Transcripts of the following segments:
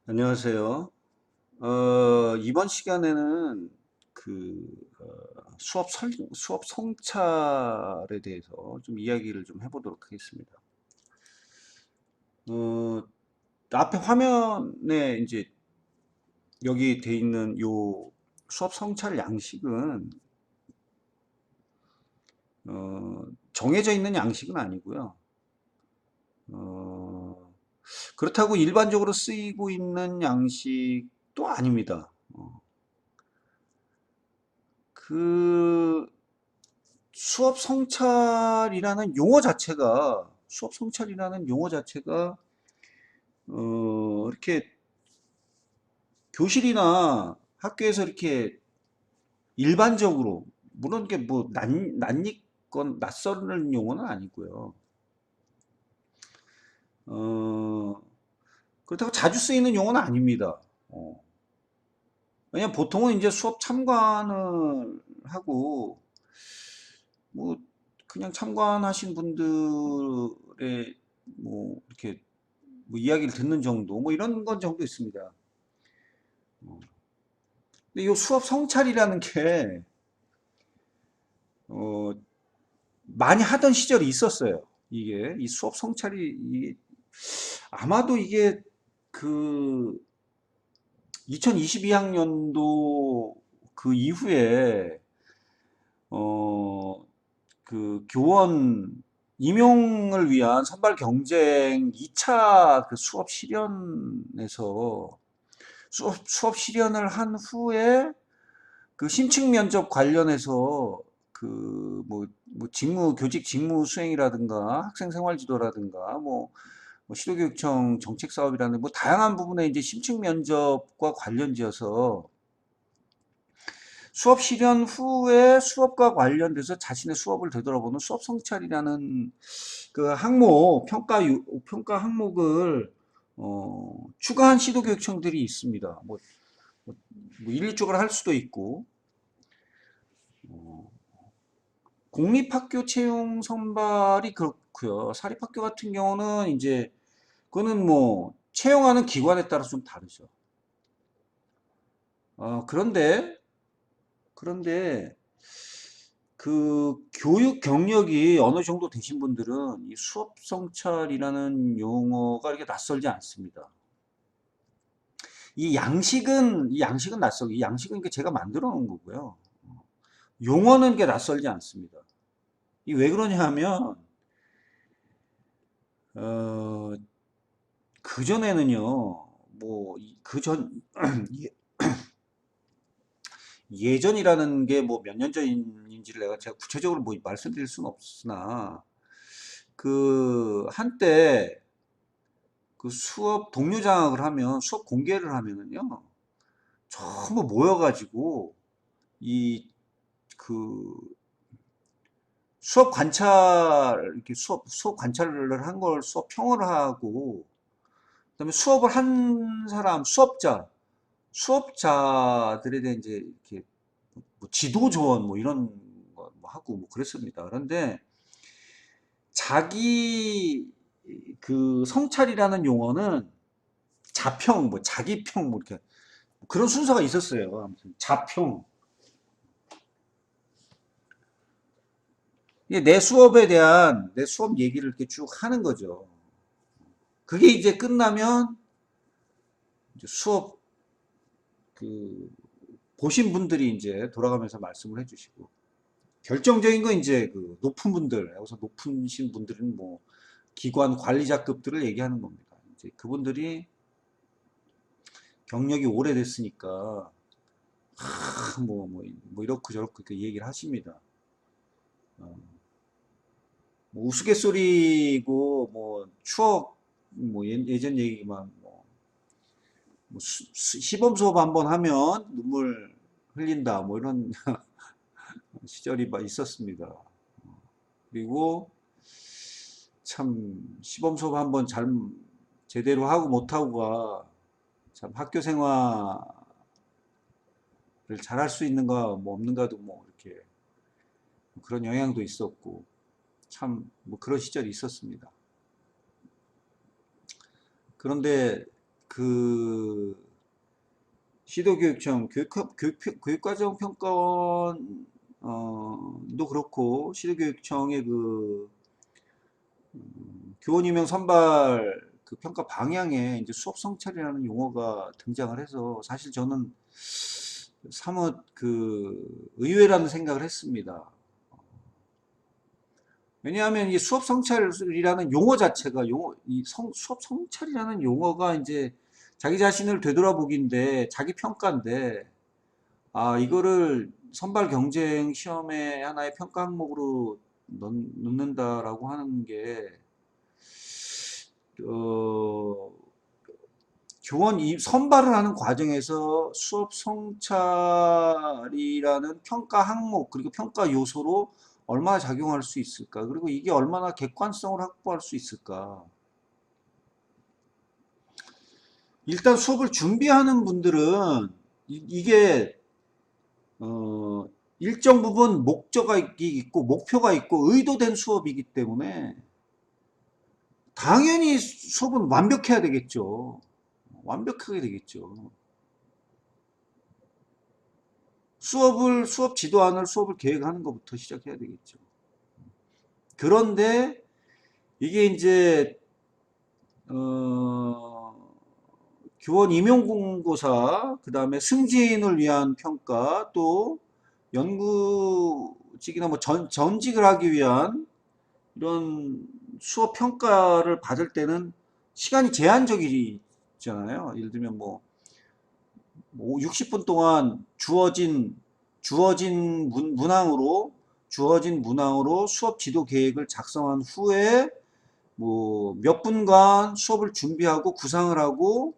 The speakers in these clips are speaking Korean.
안녕하세요. 이번 시간에는 그 수업 성찰에 대해서 좀 이야기를 좀 해보도록 하겠습니다. 어, 앞에 화면에 이제 여기 돼 있는 요 수업 성찰 양식은 어, 정해져 있는 양식은 아니고요. 어, 그렇다고 일반적으로 쓰이고 있는 양식도 아닙니다. 그 수업 성찰이라는 용어 자체가 이렇게 교실이나 학교에서 이렇게 일반적으로 물론 이게 뭐 낯익건 낯설은 용어는 아니고요. 어, 그렇다고 자주 쓰이는 용어는 아닙니다. 어, 왜냐면 보통은 이제 수업 참관을 하고 뭐 그냥 참관하신 분들의 뭐 이렇게 뭐 이야기를 듣는 정도, 뭐 이런 건 정도 있습니다. 근데 이 수업 성찰이라는 게, 어, 많이 하던 시절이 있었어요. 이 수업 성찰이, 아마도 이게 그 2022학년도 그 이후에, 어, 그 교원 임용을 위한 선발 경쟁 2차 그 수업 실현에서 수업 실현을 한 후에 그 심층 면접 관련해서 교직 직무 수행이라든가 학생 생활 지도라든가 시도교육청 정책 사업이라는 뭐 다양한 부분에 이제 심층 면접과 관련지어서 수업 실현 후에 수업과 관련돼서 자신의 수업을 되돌아보는 수업 성찰이라는 그 평가 항목을 추가한 시도교육청들이 있습니다. 일률적으로 할 수도 있고, 공립학교 채용 선발이 그렇고요. 사립학교 같은 경우는 이제 그거는 뭐 채용하는 기관에 따라서 좀 다르죠. 그런데 그 교육 경력이 어느 정도 되신 분들은 이 수업 성찰이라는 용어가 이렇게 낯설지 않습니다. 이 양식은 낯설고 이 양식은 이게 제가 만들어 놓은 거고요. 용어는 게 낯설지 않습니다. 이 왜 그러냐 하면 어, 그전에는요, 예전이라는 게 뭐 몇 년 전인지를 제가 구체적으로 뭐 말씀드릴 수는 없으나, 그, 한때 그 수업 동료 장학을 하면, 수업 공개를 하면은요, 전부 모여가지고, 이, 그, 수업 관찰을 한 걸 수업 평을 하고, 그다음에 수업을 한 사람, 수업자들에 대한 이제 이렇게 뭐 지도 조언 뭐 이런 거 뭐 하고 뭐 그랬습니다. 그런데 자기 그 성찰이라는 용어는 자기평 뭐 이렇게 그런 순서가 있었어요. 아무튼 자평. 이게 내 수업 얘기를 이렇게 쭉 하는 거죠. 그게 이제 끝나면 이제 수업 그 보신 분들이 이제 돌아가면서 말씀을 해주시고 결정적인 건 이제 그 높은 분들, 여기서 높으신 분들은 뭐 기관 관리자급들을 얘기하는 겁니다. 이제 그분들이 경력이 오래됐으니까 뭐 이렇고 저렇고 이렇게 얘기를 하십니다. 어, 뭐 우스갯소리고 뭐 추억 뭐 예전 얘기만 시범 수업 한번 하면 눈물 흘린다 뭐 이런 시절이 있었습니다. 그리고 참 시범 수업 한번 제대로 하고 못하고가 참 학교 생활을 잘할 수 있는가 뭐 없는가도 뭐 이렇게 그런 영향도 있었고 참 뭐 그런 시절이 있었습니다. 그런데 그 시도교육청 교육과정 평가원 도 그렇고 시도교육청의 그 교원 임용 선발 그 평가 방향에 이제 수업 성찰이라는 용어가 등장을 해서 사실 저는 사뭇 그 의외라는 생각을 했습니다. 왜냐하면 이 수업 성찰이라는 용어 자체가 수업 성찰이라는 용어가 이제 자기 자신을 되돌아보기인데 자기 평가인데 이거를 선발 경쟁 시험의 하나의 평가 항목으로 넣는다라고 하는 게 교원 선발을 하는 과정에서 수업 성찰이라는 평가 항목 그리고 평가 요소로 얼마나 작용할 수 있을까? 그리고 이게 얼마나 객관성을 확보할 수 있을까? 일단 수업을 준비하는 분들은 이게 일정 부분 목적이 있고 목표가 있고 의도된 수업이기 때문에 당연히 수업은 완벽해야 되겠죠. 완벽하게 되겠죠. 수업 지도안을 수업을 계획하는 것부터 시작해야 되겠죠. 그런데 이게 이제 교원 임용공고사, 그 다음에 승진을 위한 평가, 또 연구직이나 뭐 전직을 하기 위한 이런 수업 평가를 받을 때는 시간이 제한적이잖아요. 예를 들면 뭐 60분 동안 주어진 문항으로 수업 지도 계획을 작성한 후에 뭐 몇 분간 수업을 준비하고 구상을 하고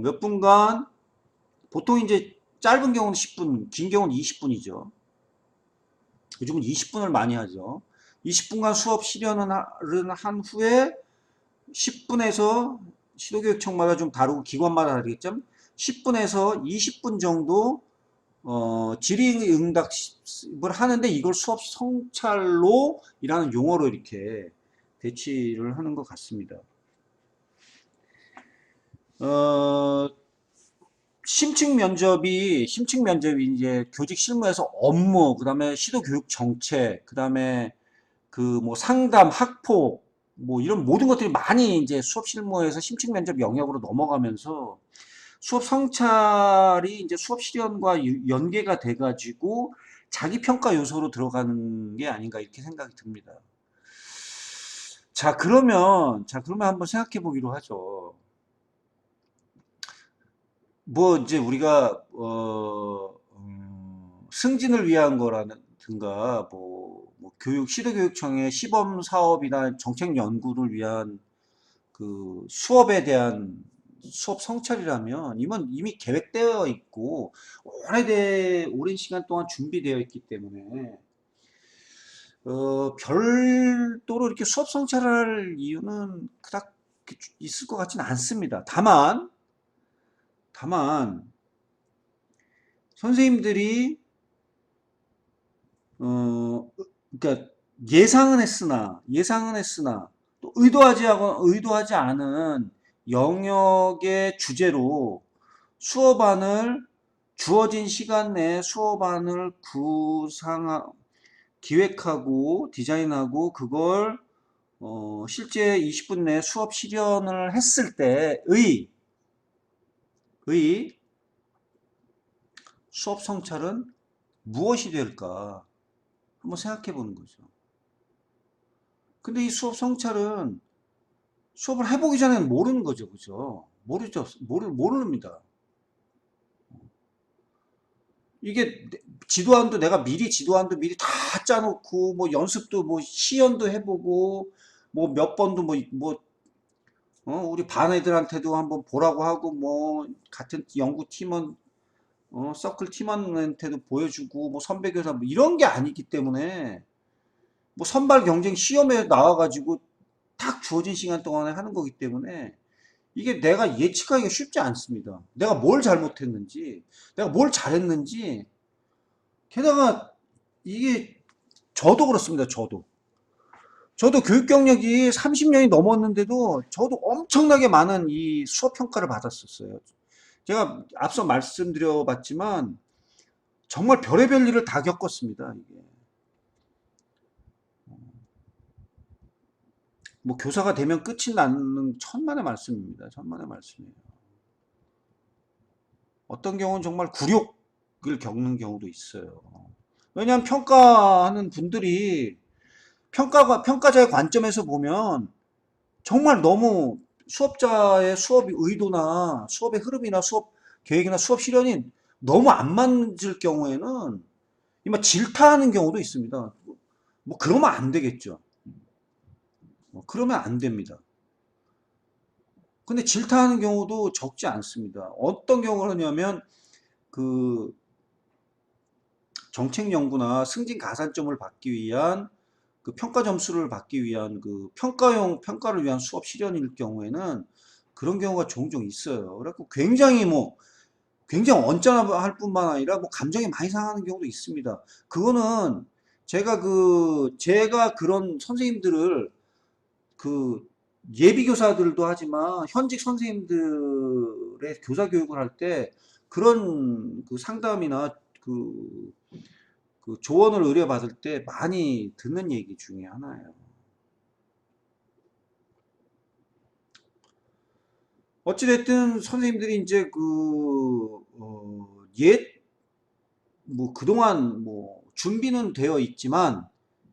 몇 분간 보통 이제 짧은 경우는 10분, 긴 경우는 20분이죠. 요즘은 20분을 많이 하죠. 20분간 수업 실현을 한 후에 10분에서 시도교육청마다 좀 다르고 기관마다 다르겠죠. 10분에서 20분 정도 질의응답을 하는데 이걸 수업 성찰로 이라는 용어로 이렇게 배치를 하는 것 같습니다. 심층 면접이 이제 교직 실무에서 업무, 그 다음에 시도 교육 정책, 그 다음에 그 뭐 상담, 학폭, 뭐 이런 모든 것들이 많이 이제 수업 실무에서 심층 면접 영역으로 넘어가면서 수업 성찰이 이제 수업 실현과 연계가 돼가지고 자기 평가 요소로 들어가는 게 아닌가 이렇게 생각이 듭니다. 자, 그러면 한번 생각해 보기로 하죠. 뭐 이제 우리가 승진을 위한 거라든가 뭐 시도교육청의 시범 사업이나 정책 연구를 위한 그 수업에 대한 수업 성찰이라면 이미 계획되어 있고 오랜 시간 동안 준비되어 있기 때문에 별도로 이렇게 수업 성찰할 이유는 그닥 있을 것 같지는 않습니다. 다만 선생님들이 그러니까 예상은 했으나 또 의도하지 않은 영역의 주제로 주어진 시간 내에 수업안을 기획하고 디자인하고 그걸 실제 20분 내에 수업 실현을 했을 때의 수업 성찰은 무엇이 될까 한번 생각해 보는 거죠. 근데 이 수업 성찰은 수업을 해보기 전에는 모르는 거죠. 그죠? 모릅니다. 이게 내가 지도안도 미리 다 짜놓고, 뭐 연습도 뭐 시연도 해보고, 뭐 몇 번도 우리 반 애들한테도 한번 보라고 하고, 뭐 같은 연구팀원, 서클 팀원한테도 보여주고, 뭐 선배 교사 뭐 이런 게 아니기 때문에, 뭐 선발 경쟁 시험에 나와가지고 딱 주어진 시간 동안에 하는 거기 때문에 이게 내가 예측하기가 쉽지 않습니다. 내가 뭘 잘못했는지, 내가 뭘 잘했는지, 게다가 이게 저도 그렇습니다. 저도 교육 경력이 30년이 넘었는데도 저도 엄청나게 많은 이 수업 평가를 받았었어요. 제가 앞서 말씀드려봤지만 정말 별의별 일을 다 겪었습니다. 이게. 뭐 교사가 되면 끝이 나는 천만의 말씀입니다. 천만의 말씀이에요. 어떤 경우는 정말 굴욕을 겪는 경우도 있어요. 왜냐하면 평가하는 분들이 평가자의 관점에서 보면 정말 너무 수업자의 수업 의도나 수업의 흐름이나 수업 계획이나 수업 실현이 너무 안 맞을 경우에는 이만 질타하는 경우도 있습니다. 뭐 그러면 안 되겠죠. 그러면 안 됩니다. 근데 질타하는 경우도 적지 않습니다. 어떤 경우를 하냐면 그 정책 연구나 승진 가산점을 받기 위한 그 평가 점수를 받기 위한 그 평가를 위한 수업 실현일 경우에는 그런 경우가 종종 있어요. 그래갖고 굉장히 언짢아할 뿐만 아니라 뭐 감정이 많이 상하는 경우도 있습니다. 그거는 제가 그런 선생님들을 그 예비 교사들도 하지만 현직 선생님들의 교사 교육을 할 때 그런 그 상담이나 그 조언을 의뢰받을 때 많이 듣는 얘기 중에 하나예요. 어찌됐든 선생님들이 이제 뭐 그동안 뭐 준비는 되어 있지만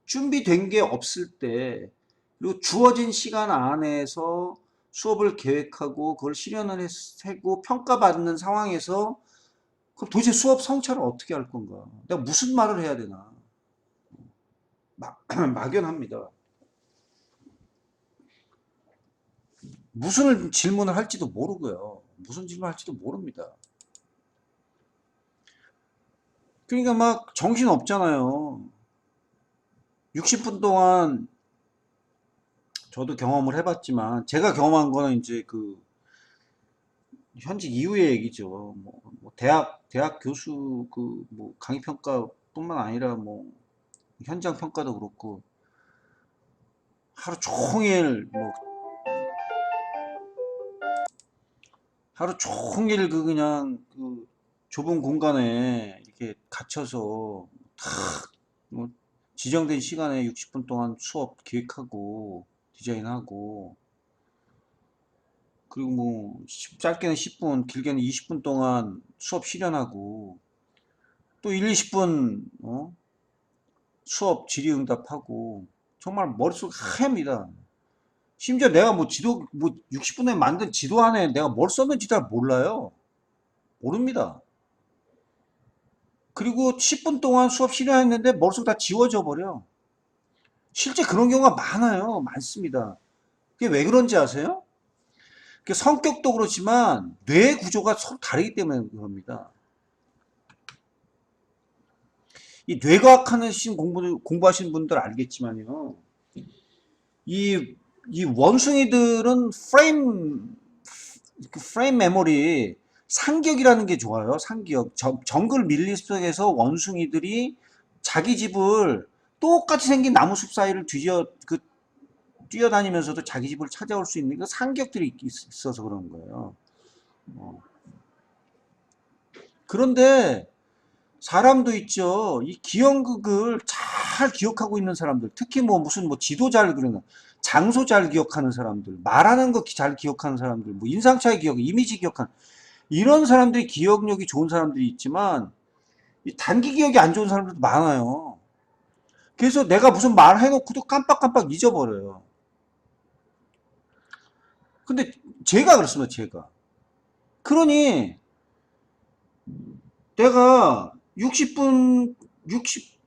준비된 게 없을 때 그리고 주어진 시간 안에서 수업을 계획하고 그걸 실현을 하고 평가받는 상황에서 그럼 도대체 수업 성찰을 어떻게 할 건가? 내가 무슨 말을 해야 되나? 막연합니다. 무슨 질문을 할지도 모르고요. 무슨 질문을 할지도 모릅니다. 그러니까 막 정신 없잖아요. 60분 동안 저도 경험을 해봤지만 제가 경험한 거는 이제 그 현직 이후의 얘기죠. 뭐 대학 교수 그 뭐 강의 평가뿐만 아니라 뭐 현장 평가도 그렇고 하루 종일 뭐 하루 종일 그냥 그 좁은 공간에 이렇게 갇혀서 뭐 지정된 시간에 60분 동안 수업 기획하고 디자인하고 그리고 뭐 짧게는 10분 길게는 20분 동안 수업 실현하고 또 1, 20분 수업 질의응답하고 정말 머릿속 하얘입니다. 심지어 내가 뭐 60분에 만든 지도 안에 내가 뭘 썼는지 잘 몰라요. 모릅니다. 그리고 10분 동안 수업 실현했는데 머릿속 다 지워져 버려. 실제 그런 경우가 많아요. 많습니다. 그게 왜 그런지 아세요? 그 성격도 그렇지만 뇌 구조가 서로 다르기 때문에 그럽니다. 이 뇌과학 하는 공부하시는 분들 알겠지만요. 이, 이 원숭이들은 프레임 메모리, 상기억이라는 게 좋아요. 상기억. 정글 밀리 속에서 원숭이들이 자기 집을 똑같이 생긴 나무 숲 사이를 뛰어다니면서도 자기 집을 찾아올 수 있는 그 상기억들이 있어서 그런 거예요. 그런데 사람도 있죠. 이 기억을 잘 기억하고 있는 사람들, 특히 뭐 무슨 뭐 지도 잘 그리는, 장소 잘 기억하는 사람들, 말하는 거 잘 기억하는 사람들, 뭐 인상차의 기억, 이미지 기억하는 이런 사람들이 기억력이 좋은 사람들이 있지만 단기 기억이 안 좋은 사람들도 많아요. 그래서 내가 무슨 말 해놓고도 깜빡깜빡 잊어버려요. 근데 제가 그렇습니다. 제가. 그러니 내가 60분, 60,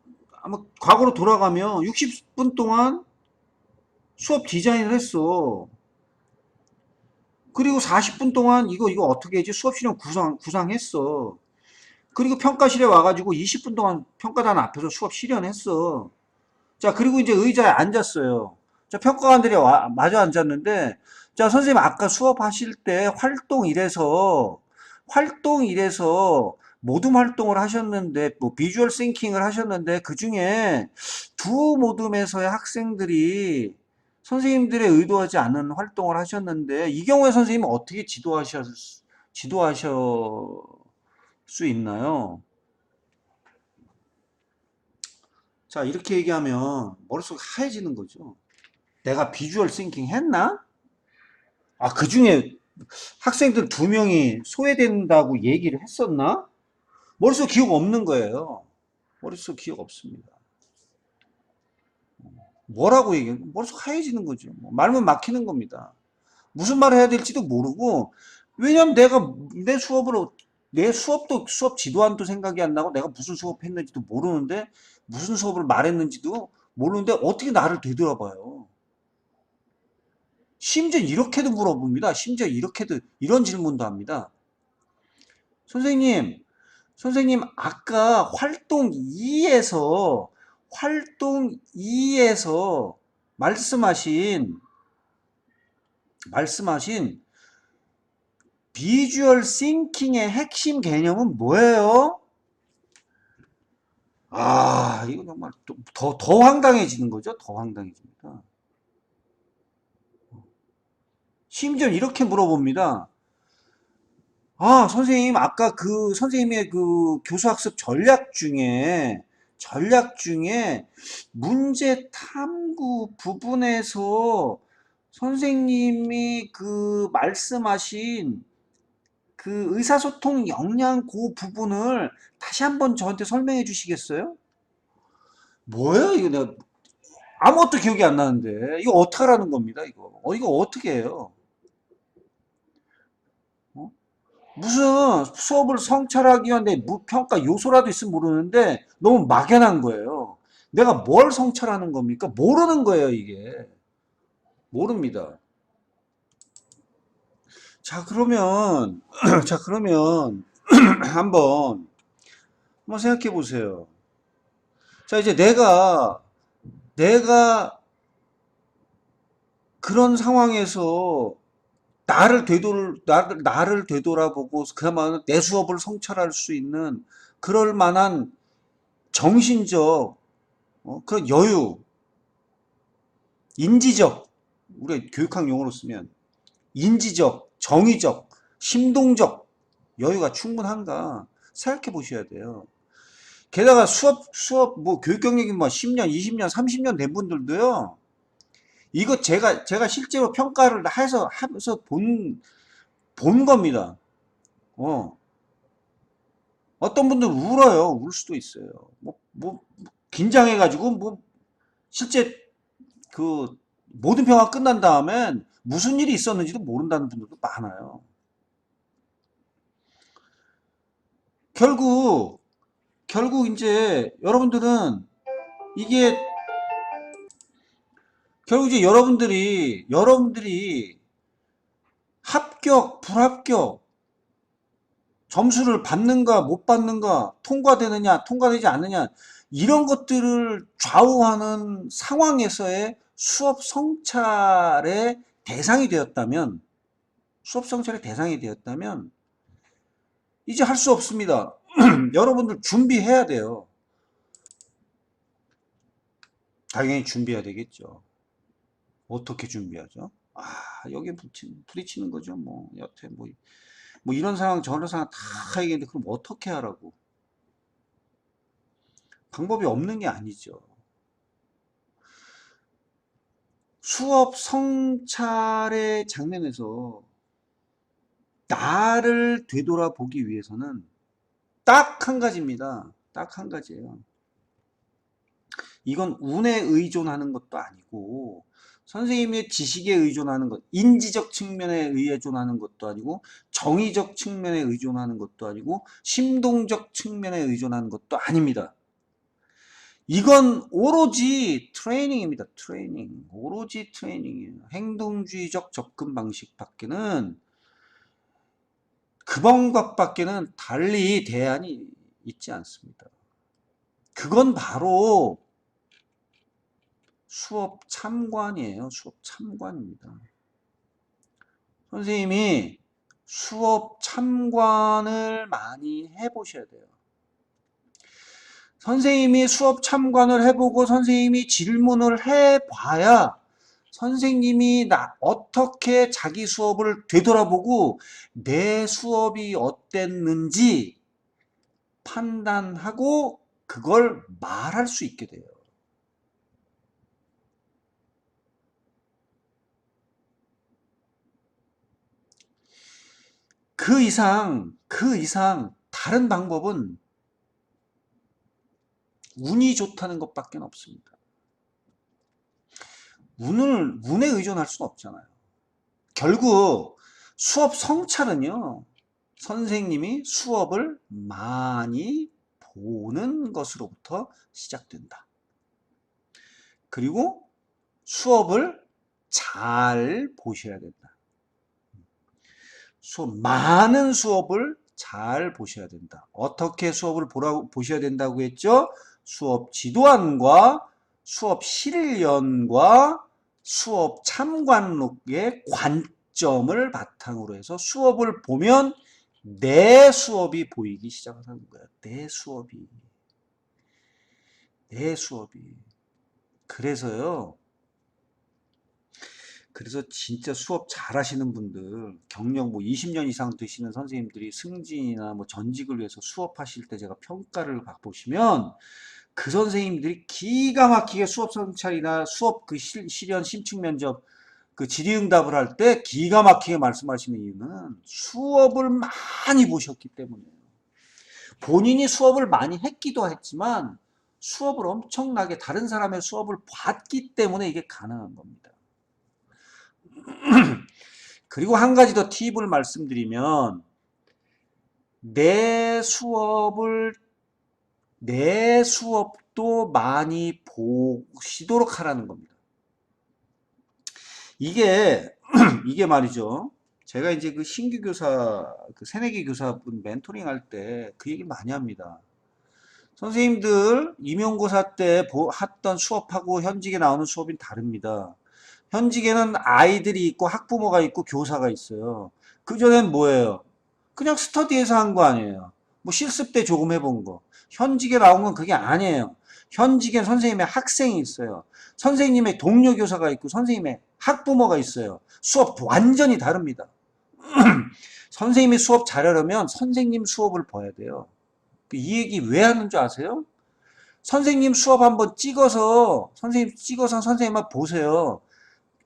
아마 과거로 돌아가면 60분 동안 수업 디자인을 했어. 그리고 40분 동안 이거 어떻게 했지? 수업 실현 구상했어. 그리고 평가실에 와가지고 20분 동안 평가단 앞에서 수업 실현했어. 자, 그리고 이제 의자에 앉았어요. 자, 평가관들이 마주 앉았는데, 자, 선생님 아까 수업하실 때 활동 1에서 모둠 활동을 하셨는데, 뭐 비주얼 싱킹을 하셨는데, 그 중에 두 모둠에서의 학생들이 선생님들의 의도하지 않은 활동을 하셨는데, 이 경우에 선생님은 어떻게 지도하실 수 있나요? 자, 이렇게 얘기하면 머릿속이 하얘지는 거죠. 내가 비주얼 싱킹 했나? 아, 그 중에 학생들 두 명이 소외된다고 얘기를 했었나? 머릿속 기억 없는 거예요. 머릿속 기억 없습니다. 뭐라고 얘기해? 머릿속 하얘지는 거죠. 뭐 말문 막히는 겁니다. 무슨 말을 해야 될지도 모르고, 왜냐면 내가 내 수업도 수업 지도안도 생각이 안 나고 내가 무슨 수업 했는지도 모르는데, 무슨 수업을 말했는지도 모르는데 어떻게 나를 되돌아봐요. 심지어 이렇게도 물어봅니다. 심지어 이렇게도 이런 질문도 합니다. 선생님, 선생님 아까 활동 2에서 말씀하신 비주얼 싱킹의 핵심 개념은 뭐예요? 아, 이거 정말 더 황당해지는 거죠. 더 황당해집니다. 심지어 이렇게 물어봅니다. 아, 선생님, 아까 그 선생님의 그 교수학습 전략 중에 문제 탐구 부분에서 선생님이 그 말씀하신 그 의사소통 역량 그 부분을 다시 한번 저한테 설명해 주시겠어요? 뭐예요? 이거 내가 아무것도 기억이 안 나는데. 이거 어떻게 하라는 겁니다, 이거. 이거 어떻게 해요? 어? 무슨 수업을 성찰하기 위한 내 무평가 요소라도 있으면 모르는데 너무 막연한 거예요. 내가 뭘 성찰하는 겁니까? 모르는 거예요, 이게. 모릅니다. 자, 그러면, 자, 그러면 한번 생각해 보세요. 자, 이제 내가 그런 상황에서 나를 되돌아보고 그나마 내 수업을 성찰할 수 있는 그럴 만한 정신적 그런 여유, 인지적, 우리 교육학 용어로 쓰면 인지적, 정의적, 심동적 여유가 충분한가 생각해 보셔야 돼요. 게다가 뭐 교육 경력이 뭐 10년, 20년, 30년 된 분들도요. 이거 제가 실제로 평가를 하면서 본 겁니다. 어. 어떤 분들 울어요. 울 수도 있어요. 긴장해가지고, 실제 그, 모든 평가 끝난 다음엔 무슨 일이 있었는지도 모른다는 분들도 많아요. 결국, 이제 여러분들은 이게, 결국 이제 여러분들이 합격, 불합격, 점수를 받는가, 못 받는가, 통과되느냐, 통과되지 않느냐, 이런 것들을 좌우하는 상황에서의 수업 성찰의 대상이 되었다면, 이제 할 수 없습니다. 여러분들 준비해야 돼요. 당연히 준비해야 되겠죠. 어떻게 준비하죠? 아, 여기에 부딪히는 거죠. 뭐, 여태 뭐 이런 상황, 저런 상황 다 얘기했는데, 그럼 어떻게 하라고? 방법이 없는 게 아니죠. 수업 성찰의 장면에서 나를 되돌아보기 위해서는 딱 한 가지입니다. 딱 한 가지예요. 이건 운에 의존하는 것도 아니고 선생님의 지식에 의존하는 것, 인지적 측면에 의존하는 것도 아니고 정의적 측면에 의존하는 것도 아니고 심동적 측면에 의존하는 것도 아닙니다. 이건 오로지 트레이닝입니다. 트레이닝. 오로지 트레이닝이에요. 행동주의적 접근 방식밖에는 그 방법밖에는 달리 대안이 있지 않습니다. 그건 바로 수업 참관이에요. 수업 참관입니다. 선생님이 수업 참관을 많이 해보셔야 돼요. 선생님이 수업 참관을 해보고 선생님이 질문을 해봐야 선생님이 어떻게 자기 수업을 되돌아보고 내 수업이 어땠는지 판단하고 그걸 말할 수 있게 돼요. 그 이상 다른 방법은 운이 좋다는 것밖에 없습니다. 운에 의존할 수는 없잖아요. 결국 수업 성찰은요, 선생님이 수업을 많이 보는 것으로부터 시작된다. 그리고 수업을 잘 보셔야 된다. 많은 수업을 잘 보셔야 된다. 어떻게 수업을 보셔야 된다고 했죠? 수업 지도안과 수업 실연과 수업 참관록의 관점을 바탕으로 해서 수업을 보면 내 수업이 보이기 시작하는 거야. 내 수업이. 그래서 진짜 수업 잘하시는 분들, 경력 20년 이상 되시는 선생님들이 승진이나 전직을 위해서 수업하실 때 제가 평가를 보시면 그 선생님들이 기가 막히게 수업 성찰이나 수업 실연 심층 면접 질의응답을 할 때 기가 막히게 말씀하시는 이유는 수업을 많이 보셨기 때문이에요. 본인이 수업을 많이 했기도 했지만 수업을 엄청나게 다른 사람의 수업을 봤기 때문에 이게 가능한 겁니다. 그리고 한 가지 더 팁을 말씀드리면 내 수업도 많이 보시도록 하라는 겁니다. 이게 말이죠. 제가 이제 그 신규 교사, 새내기 교사분 멘토링 할 때 그 얘기 많이 합니다. 선생님들 임용고사 때 했던 수업하고 현직에 나오는 수업이 다릅니다. 현직에는 아이들이 있고 학부모가 있고 교사가 있어요. 그전엔 뭐예요? 그냥 스터디에서 한 거 아니에요. 실습 때 조금 해본 거. 현직에 나온 건 그게 아니에요. 현직엔 선생님의 학생이 있어요. 선생님의 동료 교사가 있고 선생님의 학부모가 있어요. 수업 완전히 다릅니다. 선생님이 수업 잘하려면 선생님 수업을 봐야 돼요. 이 얘기 왜 하는 줄 아세요? 선생님 수업 한번 찍어서 선생님만 보세요.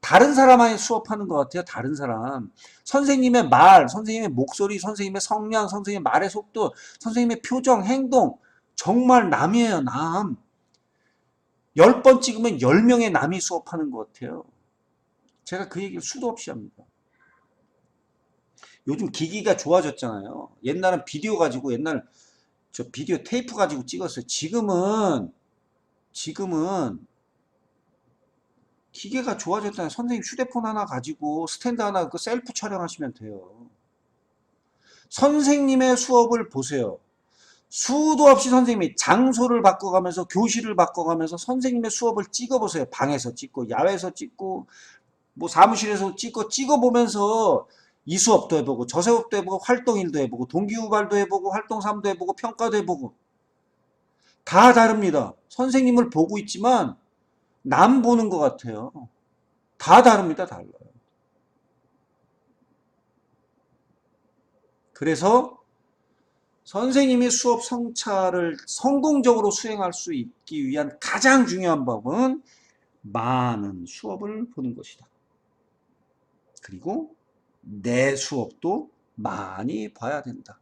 다른 사람이 수업하는 것 같아요. 다른 사람. 선생님의 말, 선생님의 목소리, 선생님의 성량, 선생님의 말의 속도, 선생님의 표정, 행동 정말 남이에요. 남. 10번 찍으면 10명의 남이 수업하는 것 같아요. 제가 그 얘기를 수도 없이 합니다. 요즘 기기가 좋아졌잖아요. 옛날은 비디오 가지고 저 비디오 테이프 가지고 찍었어요. 지금은 기계가 좋아졌잖아요. 선생님 휴대폰 하나 가지고 스탠드 하나 셀프 촬영하시면 돼요. 선생님의 수업을 보세요. 수도 없이 선생님이 장소를 바꿔가면서 교실을 바꿔가면서 선생님의 수업을 찍어보세요. 방에서 찍고 야외에서 찍고 사무실에서 찍어보면서 이 수업도 해보고 저 수업도 해보고 활동일도 해보고 동기후발도 해보고 활동3도 해보고 평가도 해보고 다 다릅니다. 선생님을 보고 있지만 남 보는 것 같아요. 다 다릅니다. 달라요. 그래서 선생님이 수업 성찰을 성공적으로 수행할 수 있기 위한 가장 중요한 법은 많은 수업을 보는 것이다. 그리고 내 수업도 많이 봐야 된다.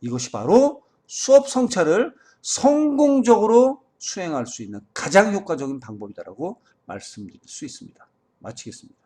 이것이 바로 수업 성찰을 성공적으로 수행할 수 있는 가장 효과적인 방법이다라고 말씀드릴 수 있습니다. 마치겠습니다.